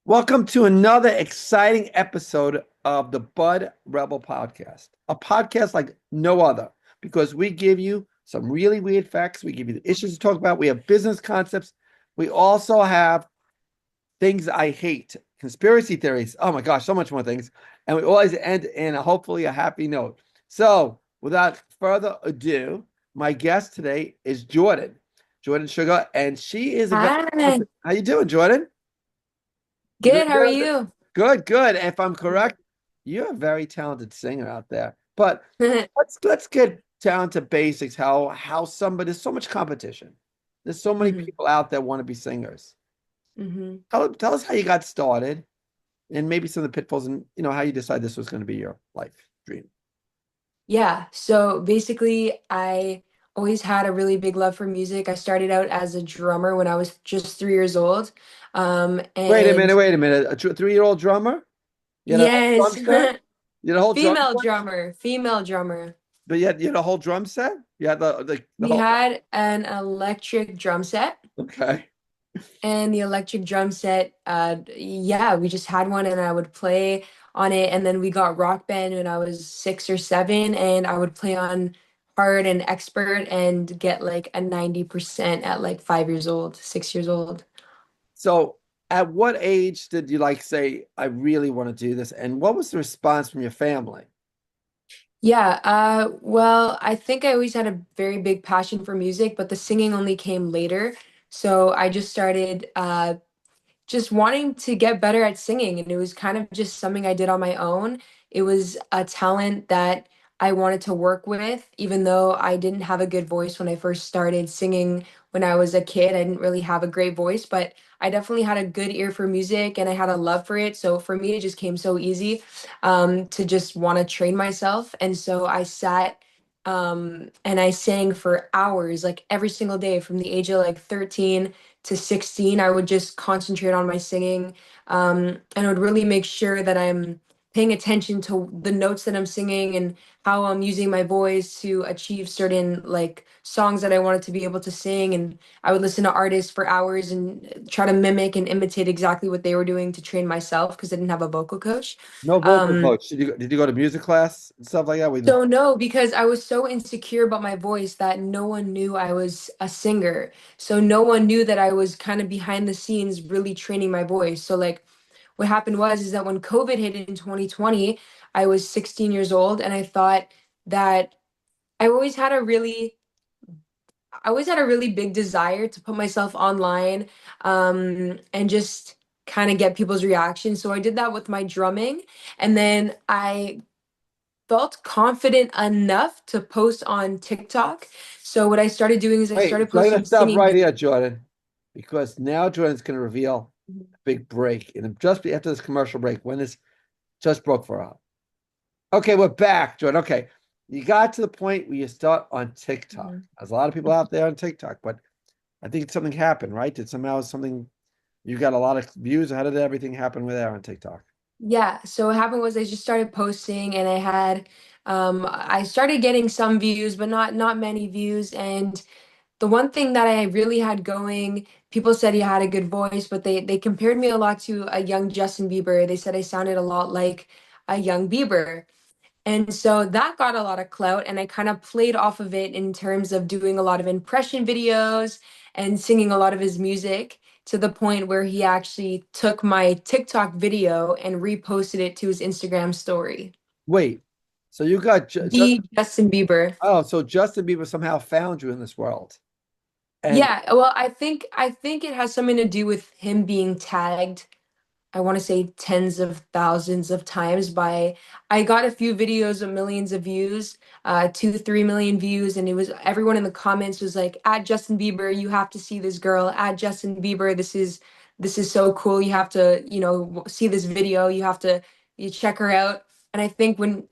Welcome to another exciting episode of the Bud Rebel Podcast, a podcast like no other because we give you some really weird facts. We give you the issues to talk about. We have business concepts. We also have things I hate, conspiracy theories. Oh my gosh, so much more things. And we always end in hopefully a happy note. So, without further ado, my guest today is Jordyn Sugar, and she is a very Hi, talented. How you doing, Jordyn? You doing good. How are good? you? Good, good. If I'm correct, you're a very talented singer out there. But let's get down to basics. How somebody there's so much competition. There's so many hmm people out there want to be singers. hmm Tell us how you got started and maybe some of the pitfalls and how you decided this was going to be your life dream. Yeah, so basically, I always had a really big love for music. I started out as a drummer when I was just 3 years old. Wait a minute, And wait a minute. A 3-year-old drummer? You had a whole drum yes, set? You had a whole drum female set? drummer, female drummer. But you had a whole drum set? You had the We whole had an electric drum set. okay. And the electric drum set, yeah, we just had one and I would play on it. And then we got Rock Band when I was 6 or 7, and I would play on hard and expert and get like a 90% at like 5 years old, 6 years old. So, at what age did you say, I really want to do this? And what was the response from your family? Yeah, well, I think I always had a very big passion for music, but the singing only came later. So I just started just wanting to get better at singing, and it was kind of just something I did on my own. It was a talent that I wanted to work with, even though I didn't have a good voice when I first started singing when I was a kid. I didn't really have a great voice, but I definitely had a good ear for music and I had a love for it. So for me, it just came so easy to just want to train myself. And so I sat and I sang for hours, like every single day from the age of like 13 to 16. I would just concentrate on my singing, and I would really make sure that I'm paying attention to the notes that I'm singing and how I'm using my voice to achieve certain like songs that I wanted to be able to sing. And I would listen to artists for hours and try to mimic and imitate exactly what they were doing to train myself because I didn't have a vocal coach. No vocal Um, coach. Did you go to music class and stuff like that? We just so no, because I was so insecure about my voice that no one knew I was a singer. So no one knew that I was kind of behind the scenes really training my voice. So like what happened was is that when COVID hit in 2020, I was 16 years old and I thought that I always had a really I always had a really big desire to put myself online and just kind of get people's reaction. So I did that with my drumming, and then I felt confident enough to post on TikTok. So what I started doing is I wait. started So I'm gonna posting stop singing right videos. here, Jordan, because now Jordan's gonna reveal a big break, and just after this commercial break, when this just broke for her. Okay, we're back, Jordan. Okay, you got to the point where you start on TikTok. Mhm. There's a lot of people out there on TikTok, but I think something happened, right? Did somehow something you got a lot of views? How did everything happen with there on TikTok? Yeah, so what happened was I just started posting and I started getting some views, but not many views. And the one thing that I really had going, people said he had a good voice, but they compared me a lot to a young Justin Bieber. They said I sounded a lot like a young Bieber. And so that got a lot of clout, and I kind of played off of it in terms of doing a lot of impression videos and singing a lot of his music to the point where he actually took my TikTok video and reposted it to his Instagram story. Wait, so you got The Justin Bieber. so Justin Bieber somehow found you in this world. And Yeah, well, I think it has something to do with him being tagged, I want to say tens of thousands of times by I got a few videos of millions of views, 2, 3 million views, and it was everyone in the comments was like, at Justin Bieber, you have to see this girl, at Justin Bieber, this is so cool. You have to, see this video, you check her out. And I think when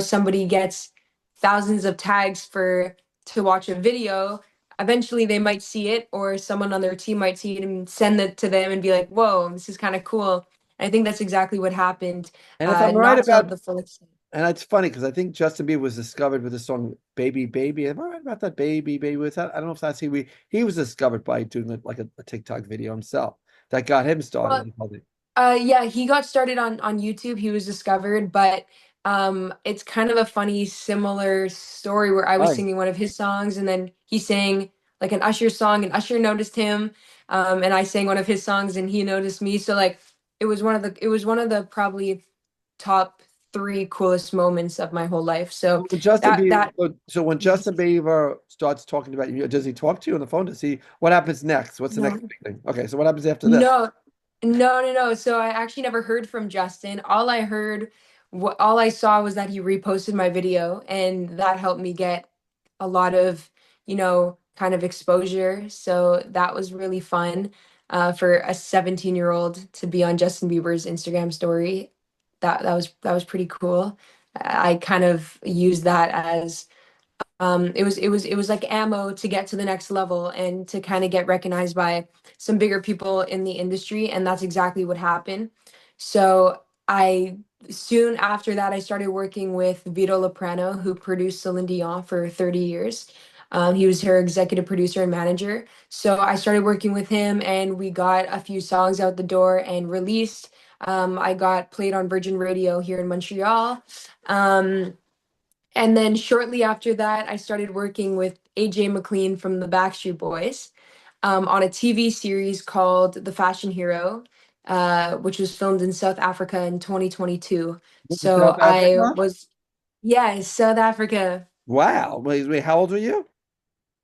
somebody gets thousands of tags for to watch a video, eventually they might see it or someone on their team might see it and send it to them and be like, whoa, this is kind of cool. And I think that's exactly what happened, if I'm right not to about the full extent. and it's funny because I think Justin Bieber was discovered with the song "Baby Baby." Am I right about that? "Baby Baby." Was that? I don't know if that's he was discovered by doing like a TikTok video himself that got him started. Well, Yeah, he got started on YouTube. He was discovered, but it's kind of a funny similar story where I was Right. singing one of his songs and then he sang like an Usher song and Usher noticed him. And I sang one of his songs and he noticed me. So like it was one of the probably top three coolest moments of my whole life. So So when Justin that Bieber, that so when Justin Bieber starts talking about you, does he talk to you on the phone to see what happens next? What's the next no. big thing? Okay, so what happens after this? No, no. So I actually never heard from Justin. All I saw was that he reposted my video, and that helped me get a lot of, kind of exposure. So that was really fun, for a 17-year-old to be on Justin Bieber's Instagram story. That was pretty cool. I kind of used that as it was like ammo to get to the next level and to kind of get recognized by some bigger people in the industry, and that's exactly what happened. So I soon after that I started working with Vito Loprano, who produced Celine Dion for 30 years. He was her executive producer and manager. So I started working with him, and we got a few songs out the door and released. I got played on Virgin Radio here in Montreal. And then shortly after that, I started working with AJ McLean from the Backstreet Boys, on a TV series called The Fashion Hero, which was filmed in South Africa in 2022. Went to South Africa? Yeah, South Africa. Wow. Wait, how old were you?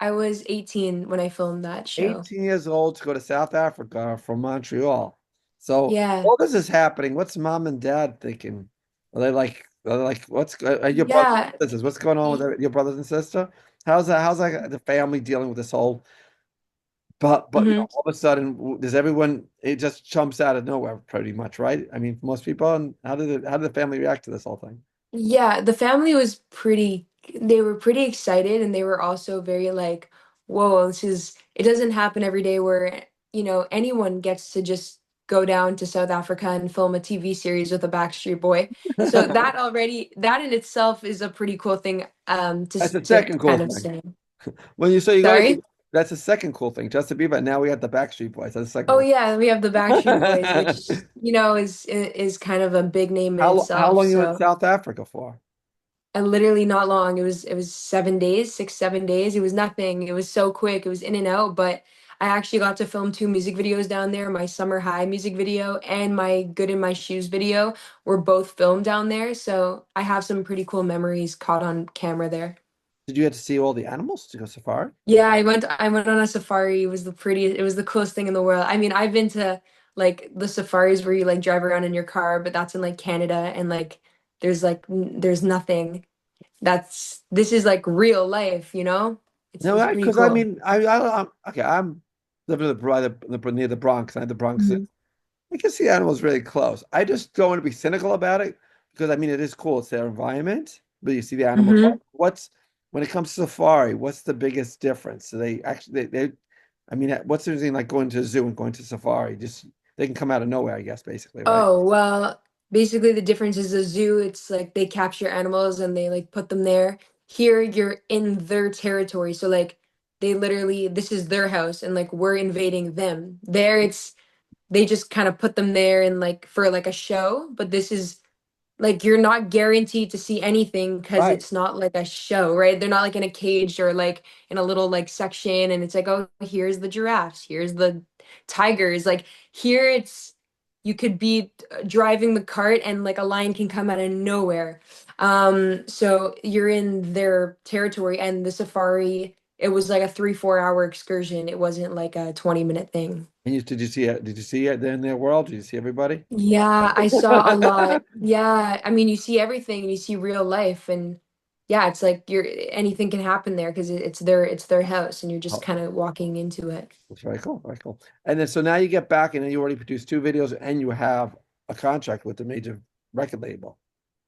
I was 18 when I filmed that show. 18 years old to go to South Africa from Montreal. So Yeah. all this is happening. What's mom and dad thinking? Are they like, your brothers Yeah. and sisters? What's going on with your brothers and sister? How's the family dealing with this whole, but Mhm. all of a sudden, does everyone, it just jumps out of nowhere pretty much, right? I mean, for most people, and how did the family react to this whole thing? Yeah, the family was they were pretty excited and they were also very like, whoa, it doesn't happen every day where, anyone gets to just go down to South Africa and film a TV series with a Backstreet Boy. So that in itself is a pretty cool thing, That's the to second cool kind of thing. say. When you say you go, Sorry? that's the second cool thing. Justin Bieber. Now we have the Backstreet Boys. That's the second Oh one. yeah, we have the Backstreet Boys, which, is kind of a big name in How itself. long you in So South Africa for? and literally not long. It was 7 days, 6, 7 days. It was nothing. It was so quick. It was in and out. But I actually got to film two music videos down there. My Summer High music video and my Good in My Shoes video were both filmed down there. So I have some pretty cool memories caught on camera there. Did you get to see all the animals to go safari? Yeah, I went on a safari. It was the coolest thing in the world. I mean, I've been to like the safaris where you like drive around in your car, but that's in like Canada and like there's nothing. This is like real life, you know? It's No, it's pretty because I cool. mean, I'm okay. I'm living in near the Bronx. I had the Bronx. Mhm. I can see animals really close. I just don't want to be cynical about it because I mean it is cool. It's their environment, but you see the animals. Hmm. What's when it comes to safari? What's the biggest difference? So they actually I mean, what's the thing like going to a zoo and going to safari? Just they can come out of nowhere, I guess, basically, right? Oh, well, basically the difference is a zoo, it's like they capture animals and they like put them there. Here you're in their territory. So like this is their house and like we're invading them. There it's they just kind of put them there and like for like a show, but this is like you're not guaranteed to see anything because Right. it's not like a show, right? They're not like in a cage or like in a little like section and it's like, oh, here's the giraffes, here's the tigers. Like here it's you could be driving the cart and like a lion can come out of nowhere. So you're in their territory and the safari, it was like a 3, 4 hour excursion. It wasn't like a 20-minute thing. And did you see it? Did you see it in their world? Did you see everybody? Yeah, I saw a lot. Yeah, I mean, you see everything and you see real life and yeah, it's like anything can happen there because it's their house and you're just Oh, kind of walking into it. that's very cool. Very cool. And then so now you get back and then you already produced two videos and you have a contract with the major record label.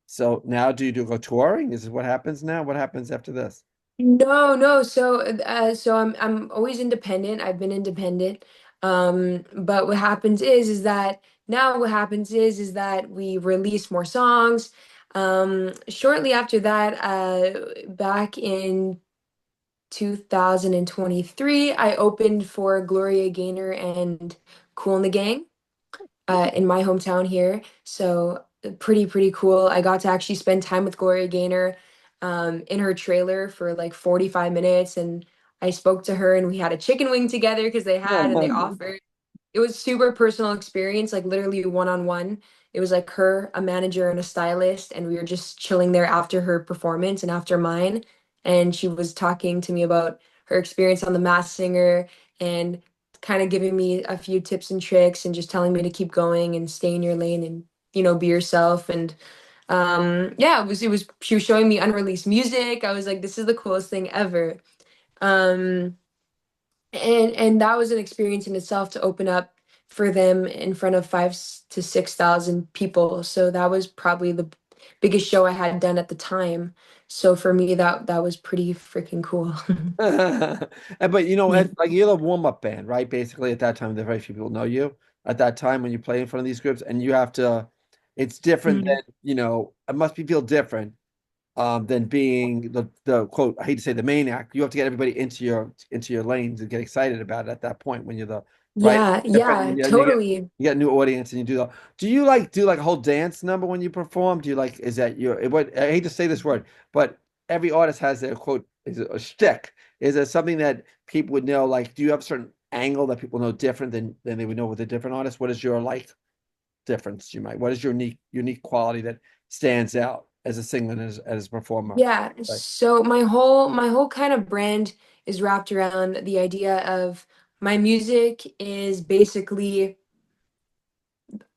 So now do go touring? Is this what happens now? What happens after this? No, no. So I'm always independent. I've been independent. But what happens is that now what happens is that we release more songs. Shortly after that, back in 2023, I opened for Gloria Gaynor and Cool and the Gang. in my hometown here. So pretty cool. I got to actually spend time with Gloria Gaynor in her trailer for like 45 minutes, and I spoke to her and we had a chicken wing together because they had and they offered. It was super personal experience, like literally one on one. It was like her, a manager, and a stylist, and we were just chilling there after her performance and after mine. And she was talking to me about her experience on The Masked Singer and kind of giving me a few tips and tricks and just telling me to keep going and stay in your lane and be yourself. And yeah, it was she was showing me unreleased music. I was like, this is the coolest thing ever. Um, and that was an experience in itself to open up for them in front of 5 to 6 thousand people. So that was probably the biggest show I had done at the time. So for me, that was pretty freaking cool. But Yeah. like you're the warm-up band, right? Basically, at that time, the very few people know you at that time when you play in front of these groups, and you have to. It's different Mhm. than it must be feel different than being the quote. I hate to say the main act. You have to get everybody into your lanes and get excited about it at that point when you're the right. Yeah, Different yeah, when totally. you get a new audience and you do the. Do you like do like a whole dance number when you perform? Do you like is that your what I hate to say this word, but every artist has their quote is it a shtick. Is there something that people would know? Like, do you have a certain angle that people know different than they would know with a different artist? What is your like difference you might? What is your unique quality that stands out as a singer and as a performer? Yeah, Like, so my whole kind of brand is wrapped around the idea of my music is basically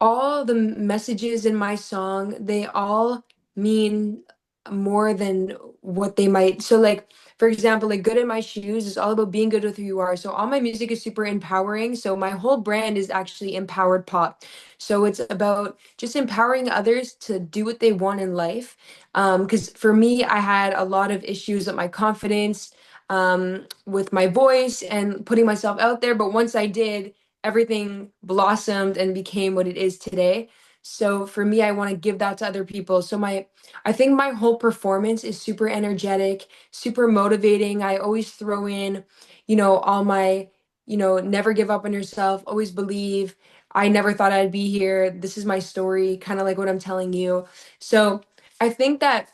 all the messages in my song, they all mean more than what they might. So, like, for example, like Good in My Shoes is all about being good with who you are. So, all my music is super empowering. So, my whole brand is actually empowered pop. So, it's about just empowering others to do what they want in life. Because for me, I had a lot of issues with my confidence, with my voice, and putting myself out there. But once I did, everything blossomed and became what it is today. So for me, I want to give that to other people. So I think my whole performance is super energetic, super motivating. I always throw in, all my, never give up on yourself, always believe. I never thought I'd be here. This is my story, kind of like what I'm telling you. So I think that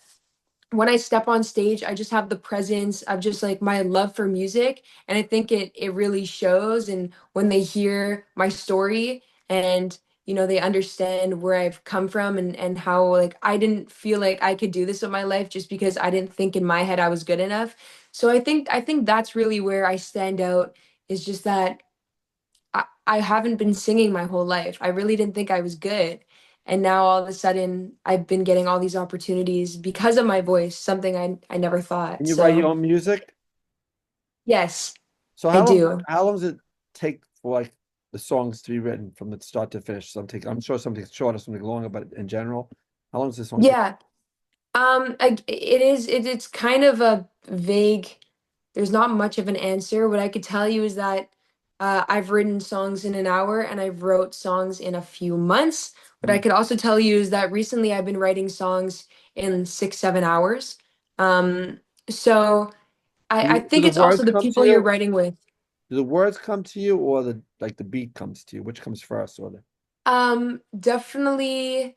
when I step on stage, I just have the presence of just like my love for music. And I think it really shows. And when they hear my story and they understand where I've come from and how like I didn't feel like I could do this with my life just because I didn't think in my head I was good enough. So I think that's really where I stand out is just that I haven't been singing my whole life. I really didn't think I was good. And now all of a sudden I've been getting all these opportunities because of my voice, something I never thought. can you write your So own music? yes, So I do. how long does it take for like the songs to be written from the start to finish? I'm sure something's shorter, something longer, but in general, how long does the song take? Yeah. It's kind of a vague, there's not much of an answer. What I could tell you is that I've written songs in an hour and I've wrote songs in a few months. What I Mm. could also tell you is that recently I've been writing songs in 6, 7 hours. Um, so I Do think the it's also words the come to people you're you? writing with. Do the words come to you, or the beat comes to you? Which comes first, or the Definitely.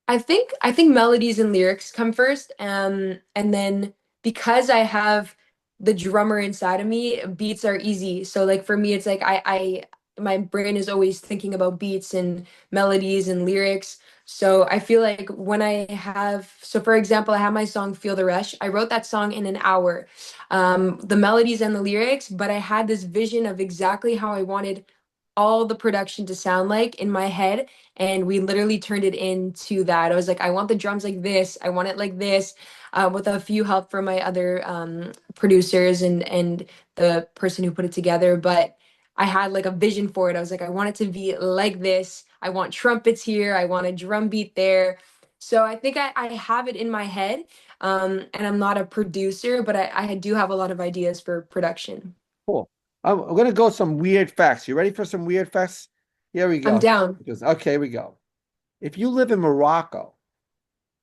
I think melodies and lyrics come first, and then because I have the drummer inside of me, beats are easy. So like for me, it's like I my brain is always thinking about beats and melodies and lyrics. So I feel like when I have, so for example, I have my song "Feel the Rush." I wrote that song in an hour, the melodies and the lyrics, but I had this vision of exactly how I wanted all the production to sound like in my head, and we literally turned it into that. I was like, I want the drums like this, I want it like this, with a few help from my other producers and the person who put it together. But I had like a vision for it. I was like, I want it to be like this. I want trumpets here, I want a drum beat there. So I think I have it in my head, and I'm not a producer, but I do have a lot of ideas for production. cool. I'm gonna go some weird facts. You ready for some weird facts? Here we I'm go. down. Okay, here we go. If you live in Morocco,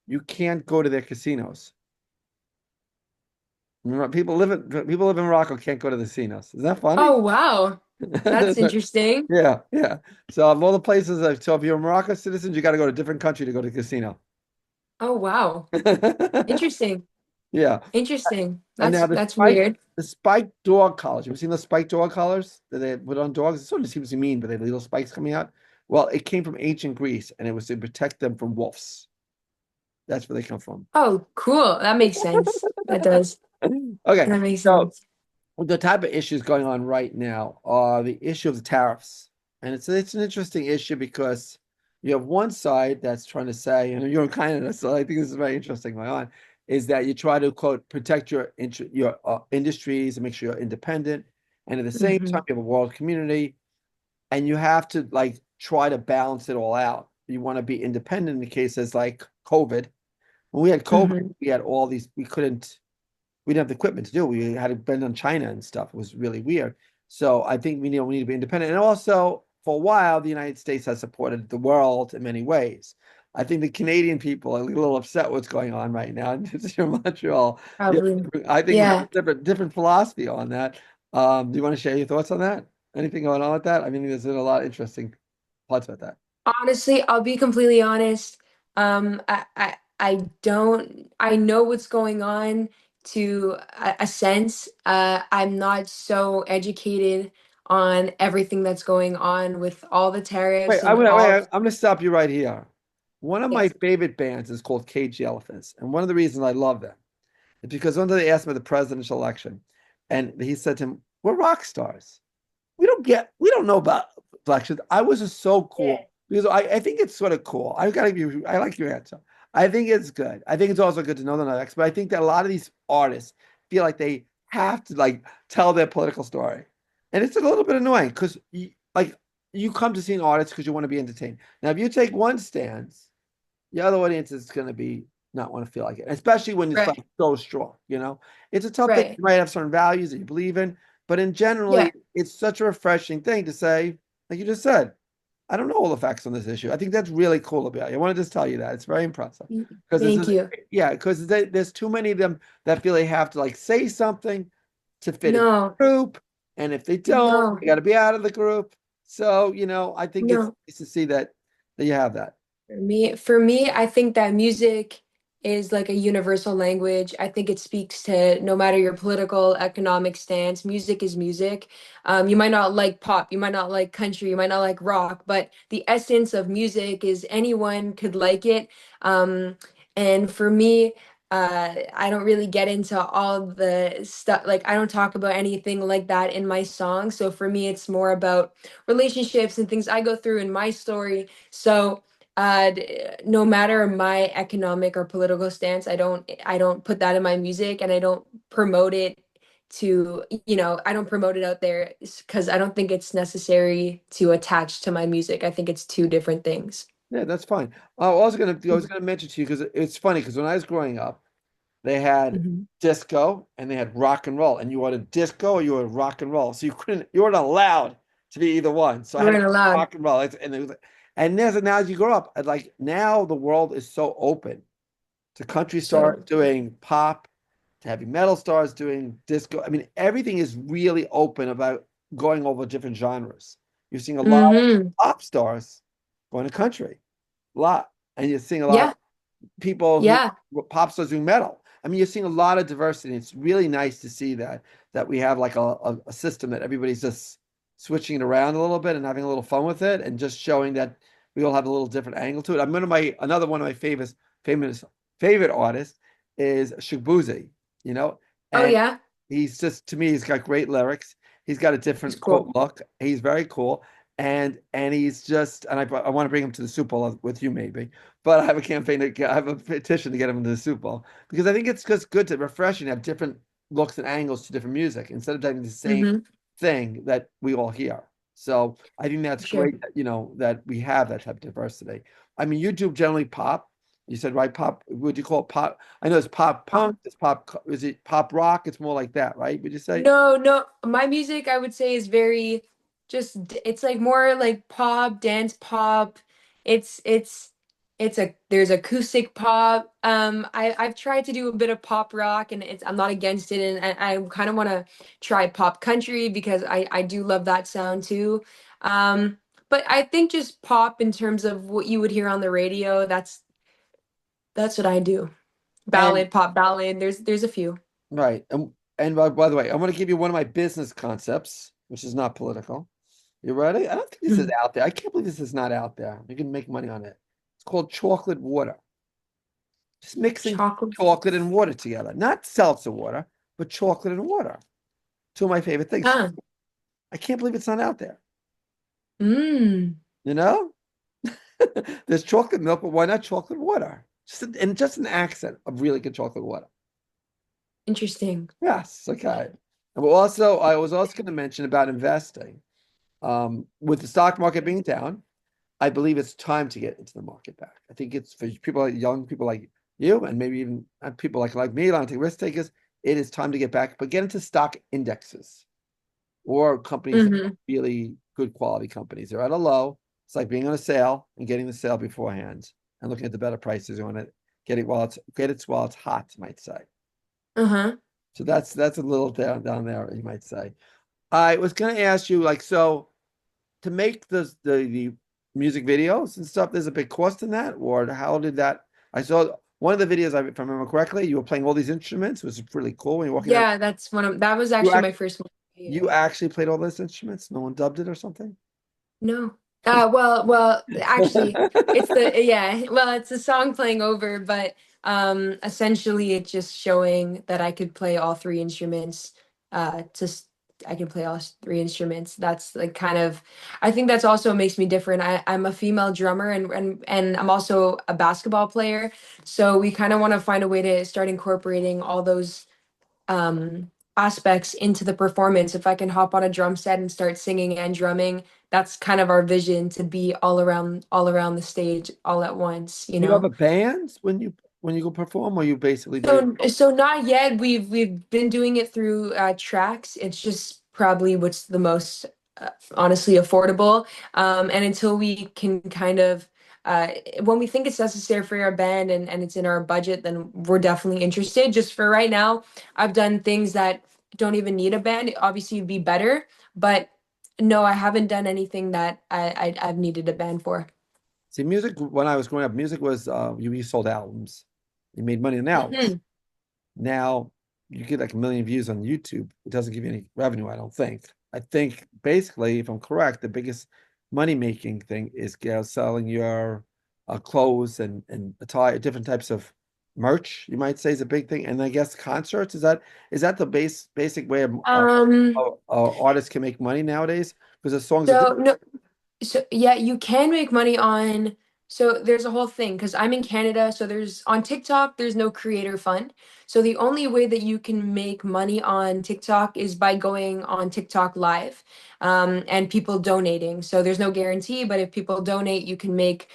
you can't go to their casinos. People live in Morocco can't go to the casinos. Is that funny? Oh, wow. That's interesting. Yeah, yeah. So of all the places, so if you're a Morocco citizen, you got to go to a different country to go to the casino. Oh, wow. Interesting. Yeah. Interesting. And now That's weird. the spiked dog collars. You ever seen the spiked dog collars that they put on dogs? It sort of seems to mean, but they have little spikes coming out. Well, it came from ancient Greece, and it was to protect them from wolves. That's where they come from. Oh, cool. That makes sense. That does. Okay, That makes so sense. the type of issues going on right now are the issue of the tariffs, and it's an interesting issue because you have one side that's trying to say, and you're in Canada, so I think this is very interesting going on, is that you try to quote protect your industries and make sure you're independent, and at the same Hmm. time you have a world community, and you have to like try to balance it all out. You want to be independent in cases like COVID. When we had COVID, Hmm. we had all these, we didn't have the equipment to do it. We had to depend on China and stuff. It was really weird. So I think we need to be independent. And also, for a while, the United States has supported the world in many ways. I think the Canadian people are a little upset what's going on right now in Montreal. Yeah, Probably. I think we have Yeah. a different philosophy on that. Do you want to share your thoughts on that? Anything going on with that? I mean, there's been a lot of interesting parts about that. Honestly, I'll be completely honest. I don't, I know what's going on to a sense. I'm not so educated on everything that's going on with all the tariffs and all. I'm gonna stop you right here. One of my Yes. favorite bands is called Cage the Elephants, and one of the reasons I love them is because one day they asked him at the presidential election, and he said to him, "We're rock stars. We don't know about elections." I was just so Yeah. cool because I think it's sort of cool. I like your answer. I think it's good. I think it's also good to know the next, but I think that a lot of these artists feel like they have to like tell their political story, and it's a little bit annoying because like you come to see an artist because you want to be entertained. Now, if you take one stance, the other audience is going to be not want to feel like it, especially when it's Right. like so strong. It's a tough thing. Right. You might have certain values that you believe in, but in Yeah. generally, it's such a refreshing thing to say, like you just said, I don't know all the facts on this issue. I think that's really cool about you. I want to just tell you that it's very impressive because this Thank is, you. yeah, because there's too many of them that feel they have to like say something to fit in No, the group, and if they don't, no, they got to be out of the group. So, I think it's no. nice to see that you have that. For me, I think that music is like a universal language. I think it speaks to no matter your political, economic stance. Music is music. You might not like pop, you might not like country, you might not like rock, but the essence of music is anyone could like it. Um, and for me, I don't really get into all the stuff. Like I don't talk about anything like that in my songs. So for me, it's more about relationships and things I go through in my story. So no matter my economic or political stance, I don't put that in my music, and I don't promote it to, I don't promote it out there because I don't think it's necessary to attach to my music. I think it's two different things. Yeah, that's fine. I was gonna mention to you because it's funny because when I was growing up, they had Mhm. disco and they had rock and roll, and you wanted disco or you wanted rock and roll. So you weren't allowed to be either one. So I We had to weren't go allowed. rock and roll. Now as you grow up, like now the world is so open to country stars So, doing pop, to heavy metal stars doing disco. I mean, everything is really open about going over different genres. You're seeing a lot of hmm. pop stars going to country, a lot, and you're seeing a lot of Yeah, people who yeah. pop stars doing metal. I mean, you're seeing a lot of diversity. It's really nice to see that we have like a system that everybody's just switching it around a little bit and having a little fun with it, and just showing that we all have a little different angle to it. I'm another one of my famous favorite artists is Shabuzi, Oh and yeah, he's just to me he's got great lyrics. He's got a it's different quote cool. look. He's very cool, and he's just and I want to bring him to the Super Bowl with you maybe. But I have a campaign I have a petition to get him into the Super Bowl because I think it's just good to refresh and have different looks and angles to different music instead of having the same Hmm. thing that we all hear. So I think that's Sure. great that, that we have that type of diversity. I mean, you do generally pop. You said, right, pop. Would you call it pop? I know it's pop punk, it's is it pop rock? It's more like that, right? Would you say? No, no. My music, I would say, is very it's like more like pop, dance pop. It's there's acoustic pop. I've tried to do a bit of pop rock, and I'm not against it, and I kind of want to try pop country because I do love that sound too. Um, but I think just pop in terms of what you would hear on the radio, that's what I do. And Ballad, pop ballad. There's a few. right. And by the way, I'm going to give you one of my business concepts, which is not political. You ready? I don't think this is Mhm. out there. I can't believe this is not out there. You can make money on it. It's called chocolate water. Just mixing Chocolate. chocolate and water together. Not seltzer water, but chocolate and water. Two of my favorite things. Huh. I can't believe it's not out there. Mm, You know? There's chocolate milk, but why not chocolate water? And just an accent of really good chocolate water. interesting. Yes, okay. And I was also going to mention about investing. With the stock market being down, I believe it's time to get into the market back. I think it's for people like young people like you, and maybe even people like me, like risk takers. It is time to get back, but get into stock indexes or companies that are Hmm. really good quality companies. They're at a low. It's like being on a sale and getting the sale beforehand and looking at the better prices on it, get it while it's hot, might say. Uh-huh. So that's a little down there, you might say. I was going to ask you, like, so to make the music videos and stuff, there's a big cost in that, or how did that? I saw one of the videos, if I remember correctly, you were playing all these instruments. It was pretty cool when you're walking down. Yeah, that's one of that was You actually my act, first you video. actually played all those instruments. No one dubbed it or something. No. Actually, it's the yeah, well, it's a song playing over, but essentially it's just showing that I could play all three instruments. Just I can play all three instruments. That's like kind of I think that's also makes me different. I'm a female drummer and I'm also a basketball player. So we kind of want to find a way to start incorporating all those aspects into the performance. If I can hop on a drum set and start singing and drumming, that's kind of our vision to be all around the stage all at once, you Do you have know. a band when you go perform, or you basically do it? So not yet. We've been doing it through tracks. It's just probably what's the most honestly affordable. And until we can kind of when we think it's necessary for our band and it's in our budget, then we're definitely interested. Just for right now, I've done things that don't even need a band. Obviously, it'd be better, but no, I haven't done anything that I've needed a band for. See, music when I was growing up, music was you sold albums, you made money on albums. Hmm. Now you get like a million views on YouTube. It doesn't give you any revenue, I don't think. I think basically, if I'm correct, the biggest money making thing is selling your clothes and attire, different types of merch. You might say is a big thing, and I guess concerts is that the basic way Um, artists can make money nowadays because the songs are good. so no, So yeah, you can make money on. So there's a whole thing because I'm in Canada. So there's on TikTok, there's no creator fund. So the only way that you can make money on TikTok is by going on TikTok live, and people donating. So there's no guarantee, but if people donate, you can make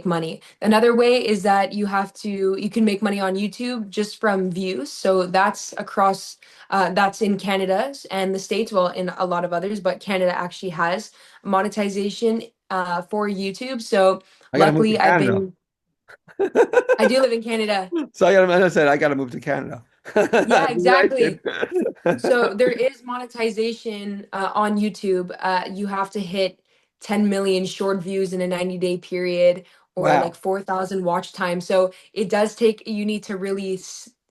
money. Another way is that you can make money on YouTube just from views. So that's in Canada and the States, well, in a lot of others, but Canada actually has monetization for YouTube. So I got to move to luckily, Canada. I do live in Canada. So I said I got to move to Canada. Yeah, I exactly. So there is monetization on YouTube. You have to hit 10 million short views in a 90-day period or like Wow. 4,000 watch time. So it does take, you need to really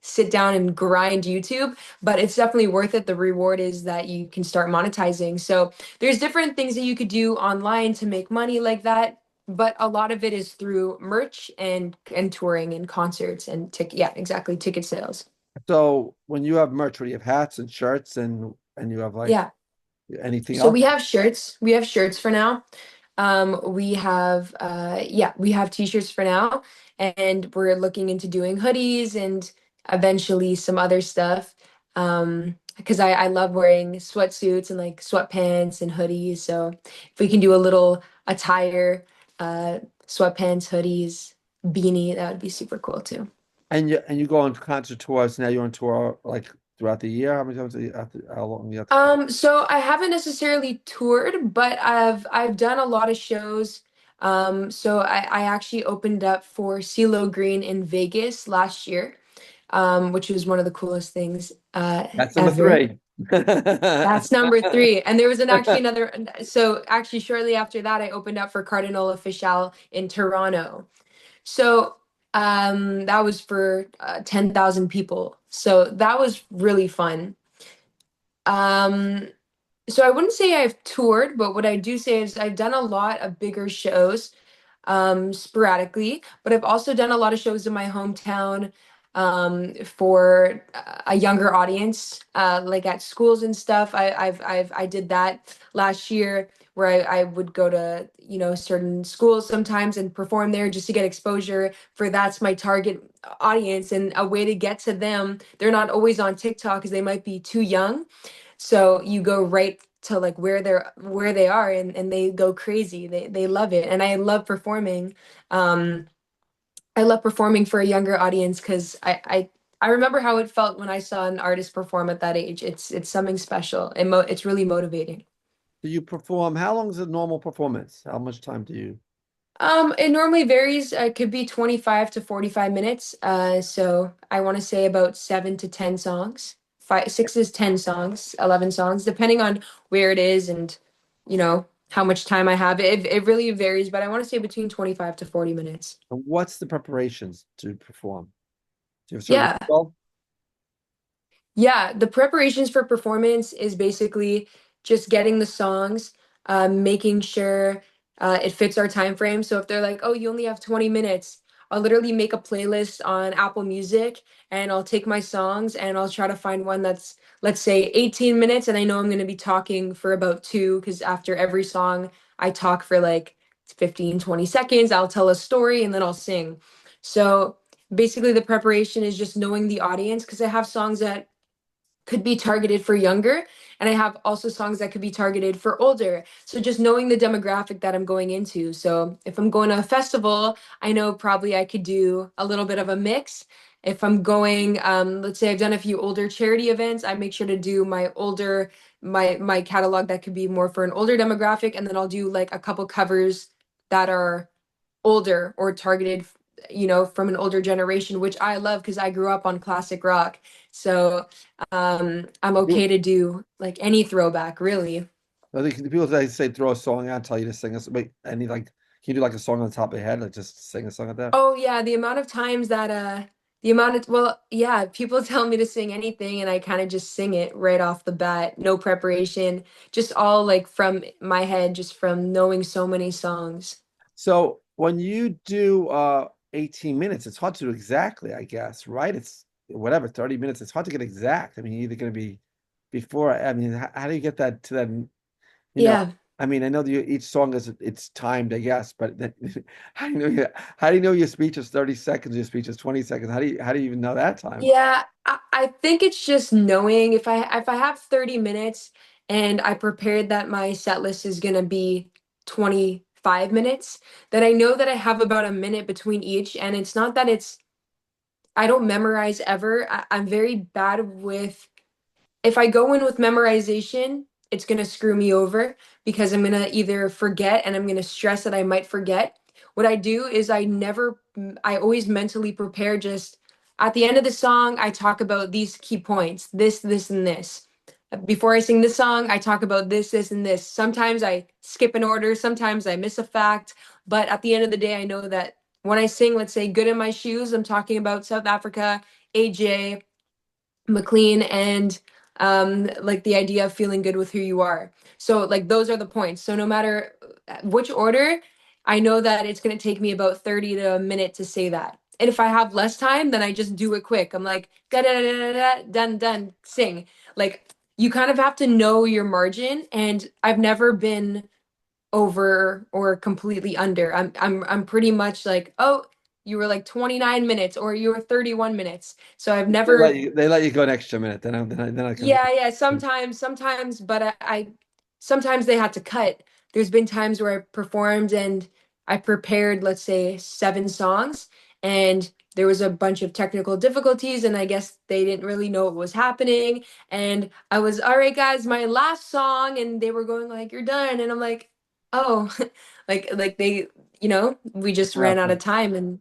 sit down and grind YouTube, but it's definitely worth it. The reward is that you can start monetizing. So there's different things that you could do online to make money like that. But a lot of it is through merch and touring and concerts and yeah, exactly, ticket sales. So when you have merch, what do you have hats and shirts and you have like Yeah. anything So else? we have shirts. We have shirts for now. We have yeah, we have t-shirts for now, and we're looking into doing hoodies and eventually some other stuff. Because I love wearing sweatsuits and like sweatpants and hoodies. So if we can do a little attire, sweatpants, hoodies, beanie, that would be super cool too. And you go on concert tours. Now you're on tour like throughout the year. How many times do you have to, how long you have to? So I haven't necessarily toured, but I've done a lot of shows. So I actually opened up for CeeLo Green in Vegas last year, which was one of the coolest things That's number ever. three. That's number three. And there was actually another. So actually, shortly after that, I opened up for Cardinal Official in Toronto. So that was for 10,000 people. So that was really fun. Um, so I wouldn't say I've toured, but what I do say is I've done a lot of bigger shows sporadically, but I've also done a lot of shows in my hometown for a younger audience, like at schools and stuff. I did that last year where I would go to, you know, certain schools sometimes and perform there just to get exposure for that's my target audience and a way to get to them. They're not always on TikTok because they might be too young. So you go right to like where they are and they go crazy. They love it. And um I love performing for a younger audience because I remember how it felt when I saw an artist perform at that age. It's something special and it's really motivating. Do you perform? How long is a normal performance? How much time do you? It normally varies. It could be 25 to 45 minutes. So I want to say about 7 to 10 songs. Five, six is 10 songs, 11 songs, depending on where it is and, you know, how much time I have. It really varies, but I want to say between 25 to 40 minutes. And what's the preparations to perform? Do you have a certain Yeah. ritual? Yeah, the preparations for performance is basically just getting the songs, making sure it fits our time frame. So if they're like, "Oh, you only have 20 minutes," I'll literally make a playlist on Apple Music and I'll take my songs and I'll try to find one that's, let's say, 18 minutes, and I know I'm going to be talking for about two because after every song I talk for like 15, 20 seconds. I'll tell a story and then I'll sing. So basically the preparation is just knowing the audience because I have songs that could be targeted for younger, and I have also songs that could be targeted for older. So just knowing the demographic that I'm going into. So if I'm going to a festival, I know probably I could do a little bit of a mix. If I'm going, let's say I've done a few older charity events, I make sure to do my catalog that could be more for an older demographic, and then I'll do like a couple covers that are older or targeted, you know, from an older generation, which I love because I grew up on classic rock. So I'm okay You, to do like any throwback, really. I think the people that say throw a song out, tell you to sing us. Wait, any like, can you do like a song on the top of your head, like just sing a song like that? Oh yeah, the amount of times that well, yeah, people tell me to sing anything and I kind of just sing it right off the bat, no preparation, just all like from my head, just from knowing so many songs. So when you do 18 minutes, it's hard to do exactly, I guess, right? It's whatever, 30 minutes. It's hard to get exact. I mean, you're either going to be before, I mean, how do you get that to that, you know, Yeah. I mean, I know that each song is it's timed, I guess, but then, how do you know how do you know your speech is 30 seconds, your speech is 20 seconds? How do you even know that time? Yeah, I think it's just knowing if I have 30 minutes and I prepared that my set list is gonna be 25 minutes, then I know that I have about a minute between each. And it's not that I don't memorize ever. I'm very bad with if I go in with memorization, it's going to screw me over because I'm going to either forget and I'm going to stress that I might forget. What I do is I always mentally prepare just at the end of the song, I talk about these key points, this, and this. Before I sing this song, I talk about this, and this. Sometimes I skip an order, sometimes I miss a fact, but at the end of the day, I know that when I sing, let's say, Good in My Shoes, I'm talking about South Africa, AJ, McLean, and like the idea of feeling good with who you are. So like those are the points. So no matter which order, I know that it's going to take me about 30 to a minute to say that. And if I have less time, then I just do it quick. I'm like da da da da da done done sing. Like you kind of have to know your margin, and I've never been over or completely under. I'm pretty much like, "Oh, you were like 29 minutes or you were 31 minutes." So I've never. They let you go an extra minute, then I can. Yeah, yeah, sometimes, but sometimes they had to cut. There's been times where I performed and I prepared, let's say, 7 songs, and there was a bunch of technical difficulties, and I guess they didn't really know what was happening. And I was, all right, guys, my last song, and they were going like, "You're done," and I'm like, oh, like they, we just ran out Okay. of time and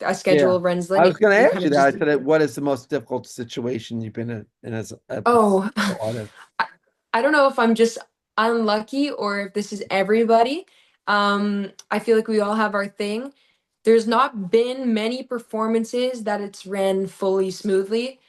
our Yeah. schedule runs I was late. going to We ask kind you of that. just I do said, it. what is the most difficult situation you've been in as a Oh, professional artist? I, I don't know if I'm just unlucky or if this is everybody. I feel like we all have our thing. There's not been many performances that it's ran fully smoothly.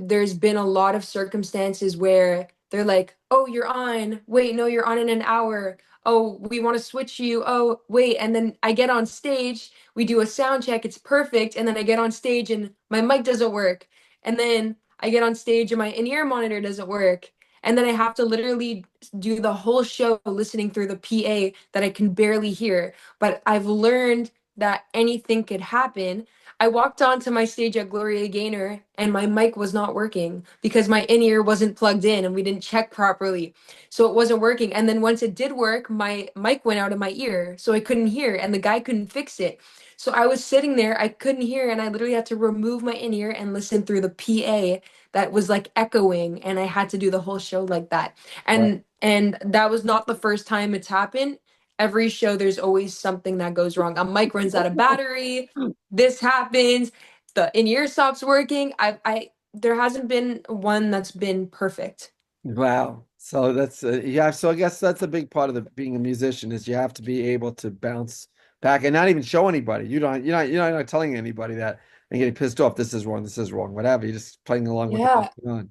There's been a lot of circumstances where they're like, "Oh, you're on. Wait, no, you're on in an hour. Oh, we want to switch you. Oh, wait." And then I get on stage, we do a sound check, it's perfect, and then I get on stage and my mic doesn't work. And then I get on stage and my in-ear monitor doesn't work. And then I have to literally do the whole show listening through the PA that I can barely hear. But I've learned that anything could happen. I walked onto my stage at Gloria Gaynor and my mic was not working because my in-ear wasn't plugged in and we didn't check properly. So it wasn't working. And then once it did work, my mic went out of my ear. So I couldn't hear and the guy couldn't fix it. So I was sitting there, I couldn't hear, and I literally had to remove my in-ear and listen through the PA that was like echoing, and I had to do the whole show like that. Right. And that was not the first time it's happened. Every show there's always something that goes wrong. A mic runs out of battery, this happens, the in-ear stops working. I there hasn't been one that's been perfect. Wow. So that's yeah. So I guess that's a big part of the being a musician is you have to be able to bounce back and not even show anybody. You're not telling anybody that and getting pissed off. This is wrong, whatever. You're just playing along with what's Yeah. going on.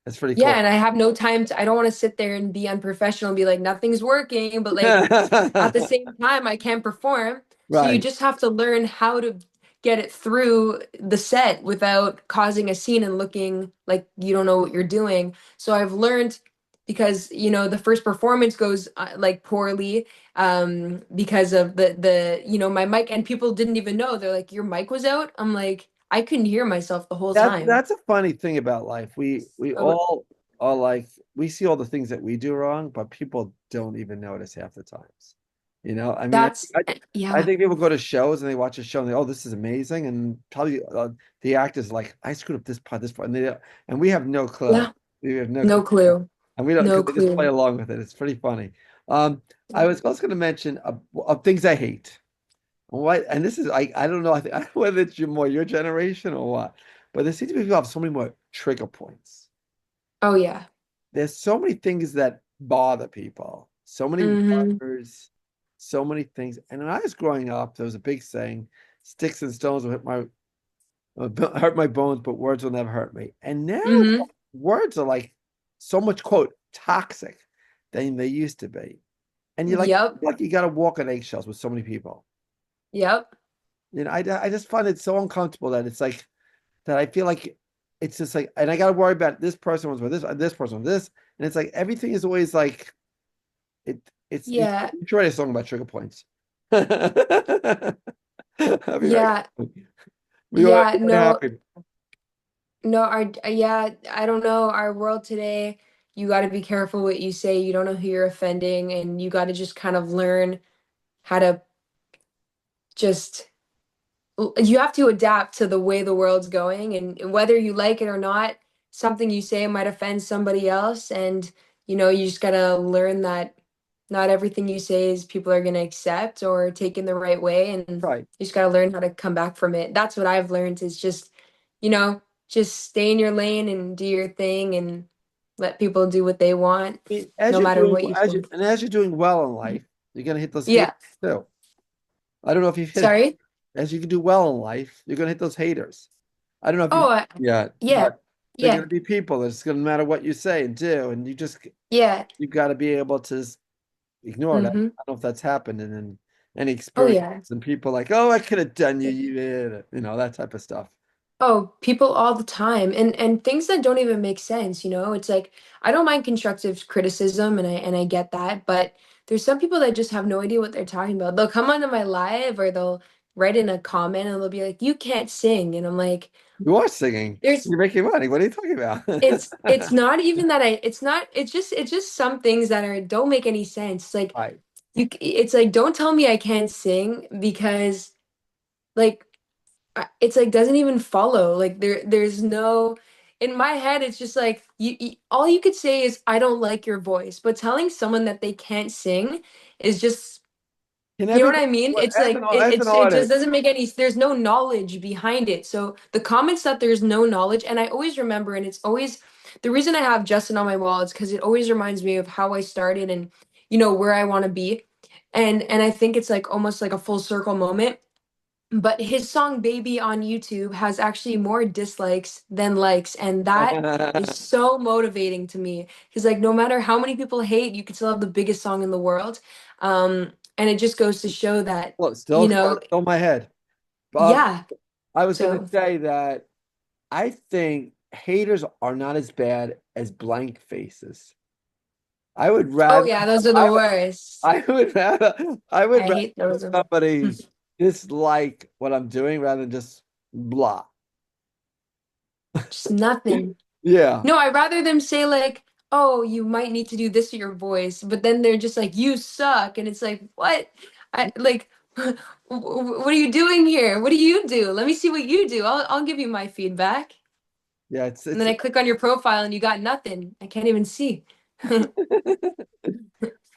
That's pretty Yeah, cool. and I have no time to, I don't want to sit there and be unprofessional and be like, nothing's working, but like at the same time, I can't perform. So you Right. just have to learn how to get it through the set without causing a scene and looking like you don't know what you're doing. So I've learned because, the first performance goes like poorly because of my mic, and people didn't even know. They're like, your mic was out? I'm like, I couldn't hear myself the whole time. That's a funny thing about life. We So, all are like we see all the things that we do wrong, but people don't even notice half the times. I mean, I yeah, think people go to shows and they watch a show and they, oh, this is amazing, and probably the actor's like, I screwed up this part, and we have no clue. yeah. We have no No clue, clue. and we don't No because they just play clue. along with it. It's pretty funny. Um, I was also going to mention of things I hate. What? And this is I don't know. I don't know whether it's your generation or what, but there seems to be people have so many more trigger points. Oh yeah. There's so many things that bother people. So many Mm-hmm. words, so many things. And when I was growing up, there was a big saying: "Sticks and stones will hurt my bones, but words will never hurt me." And now it's Mm-hmm. like, words are like so much quote toxic than they used to be. And you're Yep. like you got to walk on eggshells with so many people. Yep. I just find it so uncomfortable that it's like that I feel like it's just like, and I got to worry about this person was with this person with this, and it's like everything is always like it. It's Yeah. you should write a song about trigger points. I'll be right. Yeah. We all Yeah. No, happy. no, yeah, I don't know. Our world today, you got to be careful what you say. You don't know who you're offending, and you got to just kind of learn how to just you have to adapt to the way the world's going, and whether you like it or not, something you say might offend somebody else, and you just gotta learn that not everything you say is people are gonna accept or take in the right way, and Right. you just gotta learn how to come back from it. That's what I've learned is you know just stay in your lane and do your thing and let people do what they want, I mean, no matter what you think. as you're doing well in life, you're gonna hit those haters Yeah. too. I don't know if you've hit Sorry. as you can do well in life, you're gonna hit those haters. I don't know if Oh, you yeah, yeah. but they're Yeah. gonna be people. It's gonna matter what you say and do, and Yeah. you got to be able to ignore it. I Mm-hmm. don't know if that's happened in any Oh experience. yeah. And people like, oh, I could have done that type of stuff. Oh, people all the time, and things that don't even make sense. It's like I don't mind constructive criticism, and I get that, but there's some people that just have no idea what they're talking about. They'll come onto my live or they'll write in a comment and they'll be like, "You can't sing," and I'm like, You are singing. "There's You're making money. What are you talking about? it's not even that it's not it's just some things that are don't make any sense. Like Right. it's like don't tell me I can't sing because like it's like doesn't even follow like there's no. in my head, it's just like all you could say is I don't like your voice, but telling someone that they can't sing is just, Can you know what everybody, I mean? It's as like as an it just artist, doesn't make any, there's no knowledge behind it. So the comments that there's no knowledge, and I always remember, and it's always the reason I have Justin on my wall is because it always reminds me of how I started and where I want to be. And I think it's like almost like a full circle moment. But his song Baby on YouTube has actually more dislikes than likes, and that is so motivating to me. Because like no matter how many people hate, you can still have the biggest song in the world. And it just goes to show that, well, you know, still in my head. yeah. I was going to So, say that I think haters are not as bad as blank faces. I would oh rather, yeah, those are the I, worst. I would rather, I would I rather hate those. somebody dislike what I'm doing rather than just blah. Just nothing. Yeah, No, I'd rather them say like, "Oh, you might need to do this to your voice," but then they're just like, "You suck," and it's like, "What? I like, what are you doing here? What do you do? Let me see what you do. I'll give you my feedback." yeah. And then I click on your profile and you got nothing. I can't even see.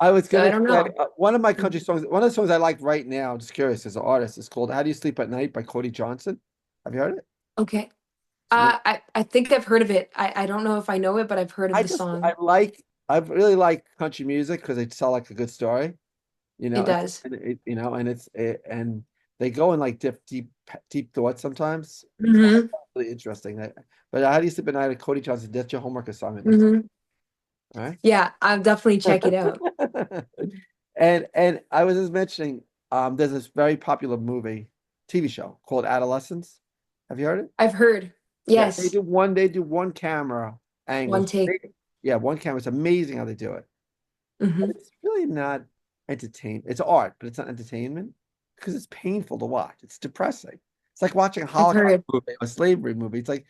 I was So I gonna don't say know. one of my country songs. One of the songs I like right now. Just curious, as an artist, is called "How Do You Sleep at Night" by Cody Johnson. Have you heard it? Okay. It's amazing. I think I've heard of it. I don't know if I know it, but I've heard of the I song. like I really like country music because they tell like a good story, It does. and they go in like deep thoughts sometimes. It's Hmm. really interesting. But How Do You Sleep at Night? Cody Johnson. That's your homework assignment next. Hmm. All right. Yeah, I'll definitely check it out. And I was just mentioning, there's this very popular TV show called Adolescence. Have you heard it? I've heard. Yeah, Yes. they do one camera One angles. take. Yeah, one camera. It's amazing how they do it. Hmm. And it's really not entertain. It's art, but it's not entertainment because it's painful to watch. It's depressing. It's like watching a I've Holocaust heard. movie, a slavery movie. It's like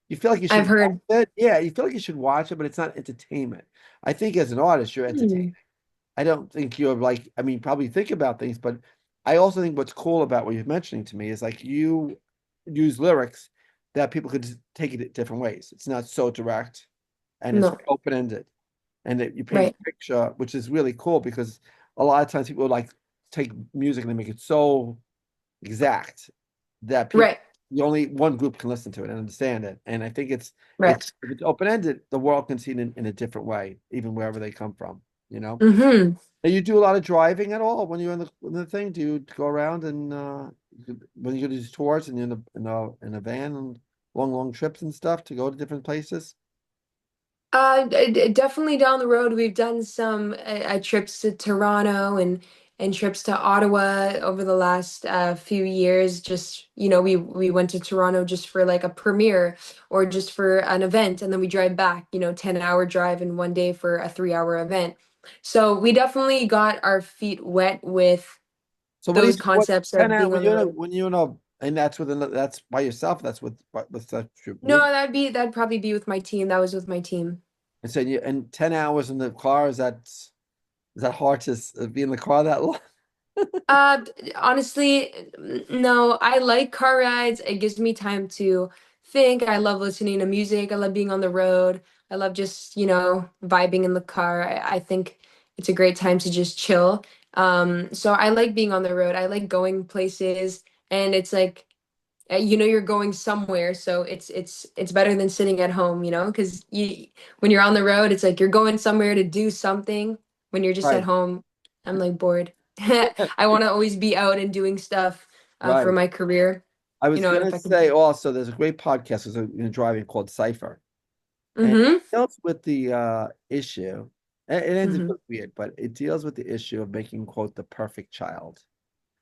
you feel like you I've should watch heard. it. Yeah, you feel like you should watch it, but it's not entertainment. I think as an artist, you're entertaining. Hmm. I don't think you're like, I mean, probably think about things, but I also think what's cool about what you're mentioning to me is like you use lyrics that people could just take it different ways. It's not so direct and it's No. open-ended. And that you paint Right. a picture, which is really cool because a lot of times people like take music and they make it so exact that people Right. the only one group can listen to it and understand it. And I think Right. if it's open-ended, the world can see it in a different way, even wherever they come from, you know? Hmm. And you do a lot of driving at all when you're in the thing? Do you go around and when you do these tours and you're in a van and long trips and stuff to go to different places? Definitely down the road, we've done some trips to Toronto and trips to Ottawa over the last few years. Just we went to Toronto just for like a premiere or just for an event, and then we drive back. 10-hour drive in one day for a 3-hour event. So we definitely got our feet wet with So what do you those do? What concepts 10 of hours being on the road. when you're in a and that's by yourself, that's with that No, group. that'd probably be with my team. That was with my team. And so you and 10 hours in the car, is that hard to be in the car that long? Honestly, no, I like car rides. It gives me time to think. I love listening to music. I love being on the road. I love just, vibing in the car. I think it's a great time to just chill. So I like being on the road. I like going places, and it's like you're going somewhere, so it's better than sitting at home, because when you're on the road, it's like you're going somewhere to do something. When you're just at Right, home, I'm like bored. I want to always be out and doing stuff for right. my career, I was and gonna if I can. say also there's a great podcast as a driving called Cypher. And it Mm-hmm. deals with the issue. It ends up Mm-hmm. weird, but it deals with the issue of making quote the perfect child.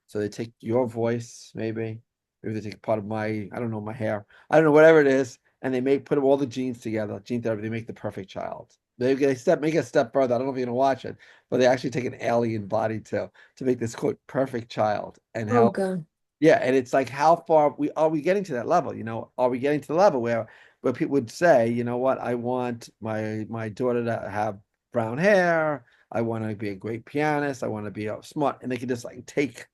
So they take your voice, maybe they take part of I don't know, my hair, I don't know, whatever it is, and they put all the genes together, gene therapy, they make the perfect child. Make it a step further. I don't know if you're gonna watch it, but they actually take an alien body to make this quote perfect child, and Oh how God. yeah, and it's like how far we getting to that level? Are we getting to the level where people would say, you know what, I want my daughter to have brown hair, I want to be a great pianist, I want to be smart, and they can just like take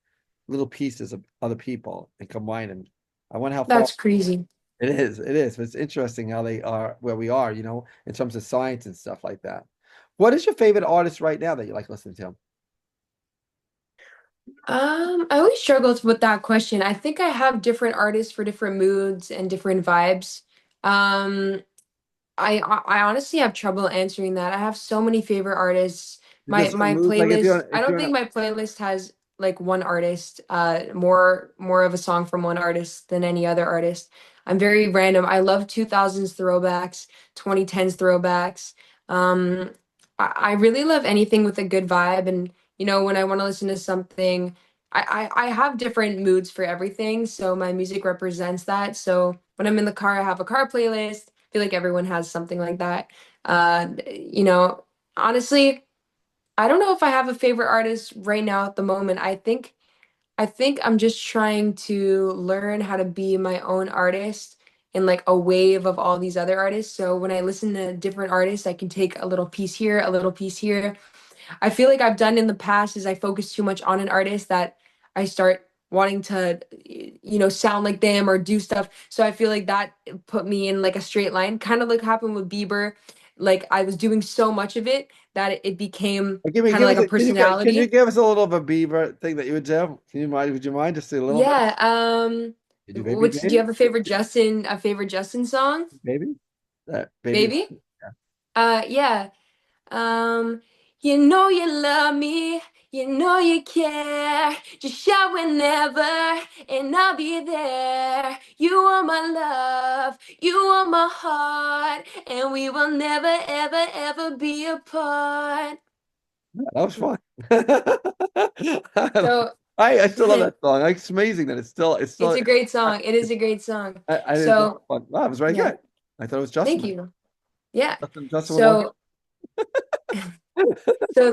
little pieces of other people and combine them. I wonder how far. That's crazy. It is, it is. It's interesting how they are where we are, in terms of science and stuff like that. What is your favorite artist right now that you like listening to? I always struggled with that question. I think I have different artists for different moods and different vibes. Um, I honestly have trouble answering that. I have so many favorite artists. Is there certain My moods? Like playlist, I if don't you're in think my playlist has like one artist, more of a song from one artist than any other artist. I'm very random. I love 2000s throwbacks, 2010s throwbacks. Um, I really love anything with a good vibe, and when I want to listen to something, I have different moods for everything, so my music represents that. So when I'm in the car, I have a car playlist. Feel like everyone has something like that. You know, honestly, I don't know if I have a favorite artist right now at the moment. I think I'm just trying to learn how to be my own artist in like a wave of all these other artists. So when I listen to different artists, I can take a little piece here, a little piece here. I feel like I've done in the past is I focus too much on an artist that I start wanting to sound like them or do stuff. So I feel like that put me in like a straight line, kind of like happened with Bieber. Like I was doing so much of it that it became kind of give like us a can you personality. give us a little of a Beaver thing that you would do? Would you mind just a little bit? Yeah. You do baby Which do you baby? have a favorite Justin song? Baby? Baby. Baby? Yeah. Yeah. Um, you know you love me, you know you care. Just shout whenever, and I'll be there. You are my love, you are my heart, and we will never, ever, ever be apart. That was fun. So I still love that song. Like, it's amazing that it's a great I, song. It is a great song. I did So fun. Wow, it was very yeah, good. I thought it was Justin. thank you. Yeah. Justin would like So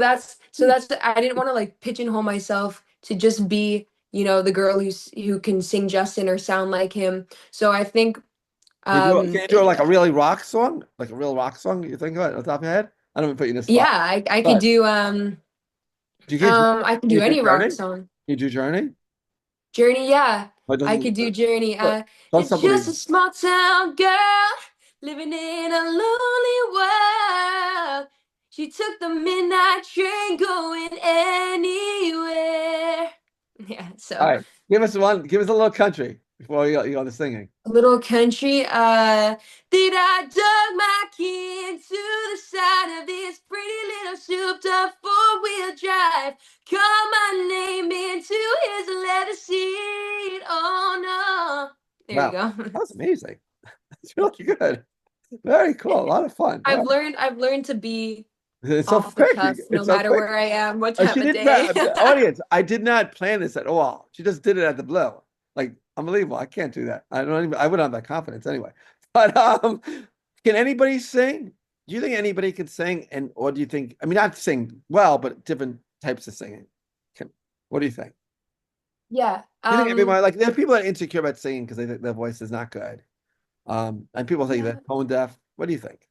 so that's I didn't want to like pigeonhole myself to just be, the girl who can sing Justin or sound like him. So I think Can you do it, like a really rock song? Like a real rock song you think about it on top of your head? I don't even put you in a yeah, spot. I could But do do you get I could can do you do any Journey? rock Can song. you do Journey? Journey, yeah. Or I doesn't could do Journey. don't It's just a somebody small town girl living in a lonely world. She took the midnight train going anywhere. Yeah, all so right. Give us a little country before you go to singing. a little country. Did I dug my key into the side of this pretty little souped up four-wheel drive? Call my name into his leather seat. Oh no. There you Wow, go. that was amazing. It's really good. Very cool. A lot of fun. I've Wow. learned I've learned to be It's so off the quick. cuff no It's so matter quick. where I am, what Oh, time she of didn't, day. the audience, I did not plan this at all. She just did it at the blue. Like, unbelievable. I can't do that. I wouldn't have that confidence anyway. But can anybody sing? Do you think anybody can sing? Or do you think, I mean, not sing well, but different types of singing? Can, what do you think? Yeah. Do you think everybody, like, there are people that are insecure about singing because they think their voice is not good. And people think they're Yeah. tone deaf. What do you think?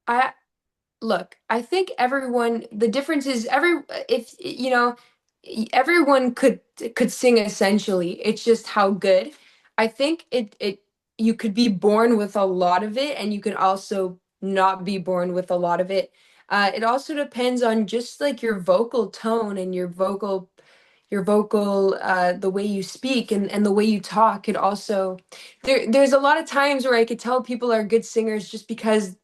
I Look, I think the difference is if everyone could sing essentially. It's just how good. I think you could be born with a lot of it and you could also not be born with a lot of it. It also depends on just like your vocal tone and your vocal the way you speak and the way you talk. It also there's a lot of times where I could tell people are good singers just because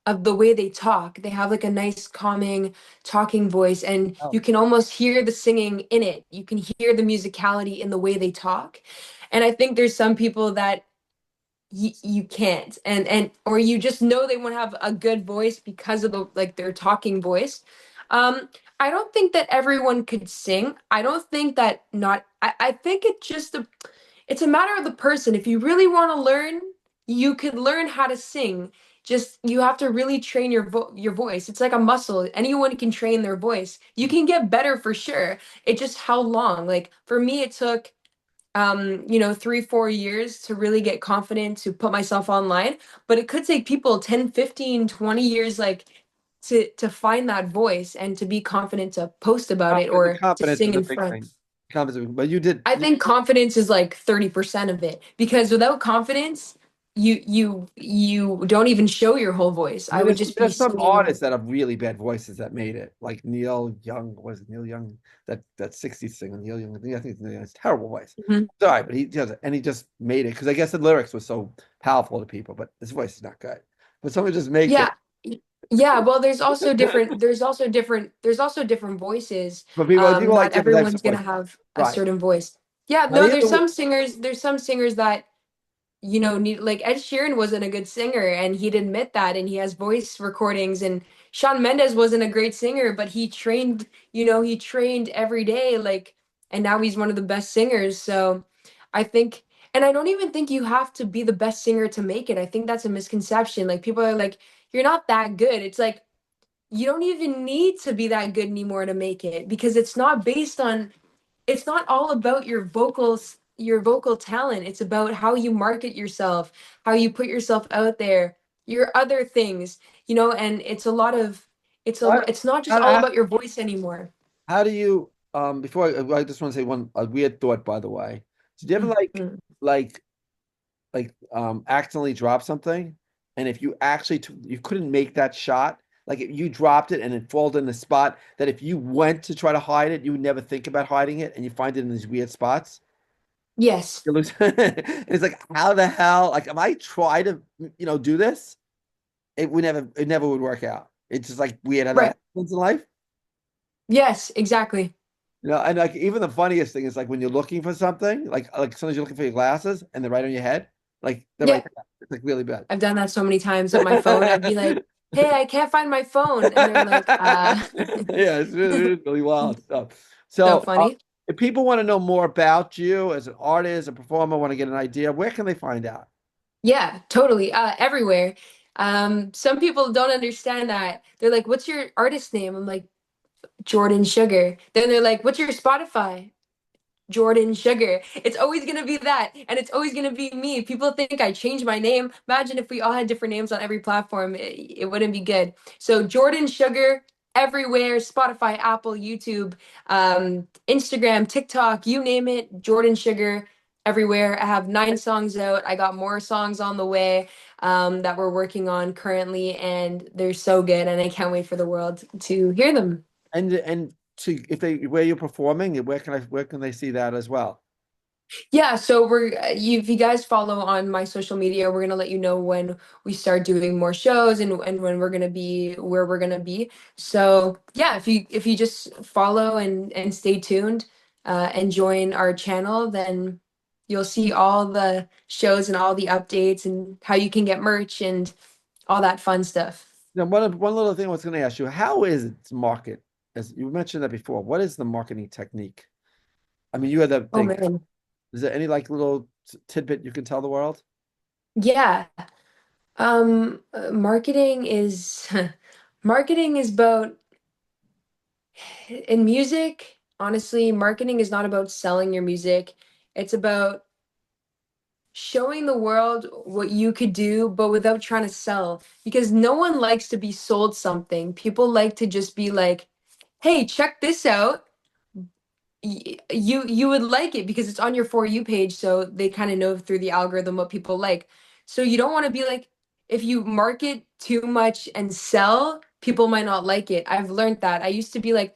of the way they talk. They have like a nice calming talking voice and Oh, you can almost hear the singing in it. You can hear the musicality in the way they talk. And I think there's some people that you can't and or you just know they won't have a good voice because of the like their talking voice. I don't think that everyone could sing. I don't think that not I think it's a matter of the person. If you really want to learn, you could learn how to sing. Just you have to really train your voice. It's like a muscle. Anyone can train their voice. You can get better for sure. It's just how long. Like for me, it took 3 4 years to really get confident to put myself online, but it could take people 10 15 20 years like to find that voice and to be confident to post about it the or to confidence is sing a in big front. thing. confidence, but you did. I think confidence is like 30% of it because without confidence, you don't even show your whole voice. I I mean, would just be there's some singing. artists that have really bad voices that made it, like Neil Young. Was it Neil Young? That '60s singer, Neil Young. I think it's Neil Young. It's a terrible voice. Mhm. Sorry, but he does it, and he just made it because I guess the lyrics were so powerful to people, but his voice is not good. But someone just make it. Yeah. Yeah, well, there's also different voices. But people like Not different types everyone's of gonna voices, have a right? certain voice. Yeah, Now no, the there's other, some singers, that need, like Ed Sheeran wasn't a good singer and he'd admit that, and he has voice recordings, and Shawn Mendes wasn't a great singer, but he trained every day, like, and now he's one of the best singers. So I think, and I don't even think you have to be the best singer to make it. I think that's a misconception. Like, people are like, you're not that good. It's like, you don't even need to be that good anymore to make it, because it's not all about your vocal talent. It's about how you market yourself, how you put yourself out there, your other things, and what, it's not just how, all how, about your voice anymore. how do you before I just want to say one a weird thought, by the way. Did you ever Mhm. like accidentally drop something, and if you actually you couldn't make that shot, like if you dropped it and it falls in the spot that if you went to try to hide it, you would never think about hiding it, and you find it in these weird spots. Yes. You lose. And it's like, how the hell? Like, if I try to, do this, it never would work out. It's just like weird how Right. that happens in life. Yes, exactly. And like even the funniest thing is like when you're looking for something, like sometimes you're looking for your glasses and they're right on your head, like they're right Yeah, there. It's like really bad. I've done that so many times with my phone. I'd be like, hey, I can't find my phone, and they're like, Yeah, it's really wild stuff. so So, funny. if people want to know more about you as an artist, a performer, want to get an idea, where can they find out? Yeah, totally. Everywhere. Some people don't understand that. They're like, "What's your artist name?" I'm like, "Jordyn Sugar." Then they're like, "What's your Spotify?" Jordyn Sugar. It's always gonna be that, and it's always gonna be me. People think I changed my name. Imagine if we all had different names on every platform. It wouldn't be good. So Jordyn Sugar everywhere: Spotify, Apple, YouTube, Instagram, TikTok, you name it. Jordyn Sugar everywhere. I have 9 songs out. I got more songs on the way, that we're working on currently, and they're so good, and I can't wait for the world to hear them. And to if they where you're performing, where can they see that as well? Yeah, so if you guys follow on my social media, we're gonna let you know when we start doing more shows, and when we're gonna be where we're gonna be. So yeah, if you just follow and stay tuned, and join our channel, then you'll see all the shows and all the updates and how you can get merch and all that fun stuff. Now, one little thing I was going to ask you, how is it to market? As you mentioned that before, what is the marketing technique? I mean, you had the Oh thing. man. Is there any like little tidbit you can tell the world? Yeah. Marketing is marketing is about in music, honestly, marketing is not about selling your music. It's about showing the world what you could do, but without trying to sell. Because no one likes to be sold something. People like to just be like, hey, check this out. You would like it because it's on your For You page, so they kind of know through the algorithm what people like. So you don't want to be like, if you market too much and sell, people might not like it. I've learned that. I used to be like,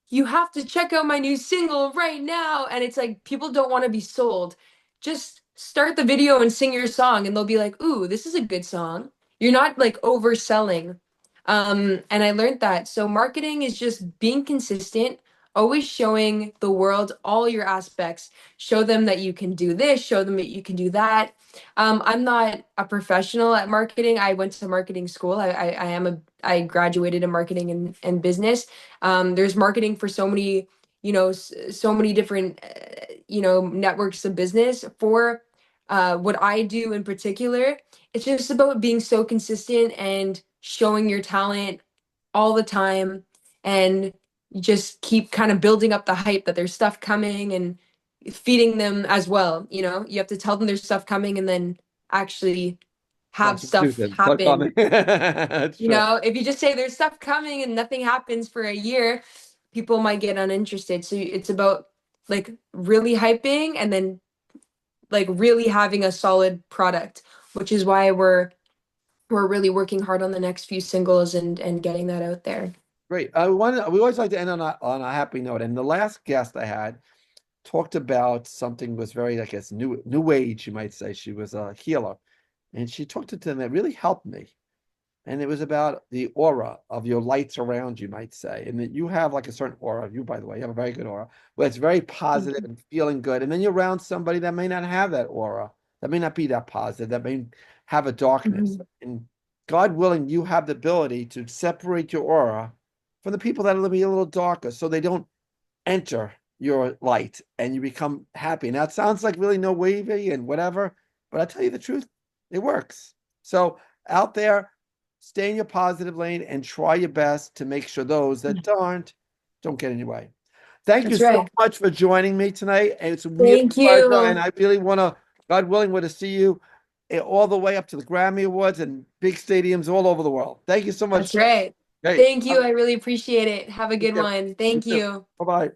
you have to check out my new single right now. And it's like, people don't want to be sold. Just start the video and sing your song, and they'll be like, ooh, this is a good song. You're not like overselling. And I learned that. So marketing is just being consistent, always showing the world all your aspects. Show them that you can do this, show them that you can do that. I'm not a professional at marketing. I went to marketing school. I graduated in marketing and business. There's marketing for so many, so many different, networks of business. For what I do in particular, it's just about being so consistent and showing your talent all the time, and just keep kind of building up the hype that there's stuff coming, and feeding them as well. You have to tell them there's stuff coming, and then actually have Actually, do stuff that. Start happen. coming. That's true. If you just say there's stuff coming and nothing happens for a year, people might get uninterested. So it's about like really hyping and then like really having a solid product, which is why we're really working hard on the next few singles and getting that out there. Great. We always like to end on a happy note. And the last guest I had talked about something was very, I guess, new age, you might say. She was a healer. And she talked to them that really helped me. And it was about the aura of your lights around, you might say. And that you have like a certain aura. You, by the way, you have a very good aura, where it's very Thank positive you. and feeling good. And then you're around somebody that may not have that aura, that may not be that positive, that may have a darkness. Mhm. And God willing, you have the ability to separate your aura from the people that will be a little darker so they don't enter your light and you become happy. Now it sounds like really no wavy and whatever, but I tell you the truth, it works. So out there, stay in your positive lane and try your best to make sure those that don't get in your way. Thank you That's so right. much for joining me tonight. And it's a real Thank pleasure. And you. I really want to, God willing, want to see you all the way up to the Grammy Awards and big stadiums all over the world. Thank you so much. That's right. Great. Thank you. I really appreciate it. Have a You good too. one. You Thank too. you. Bye-bye.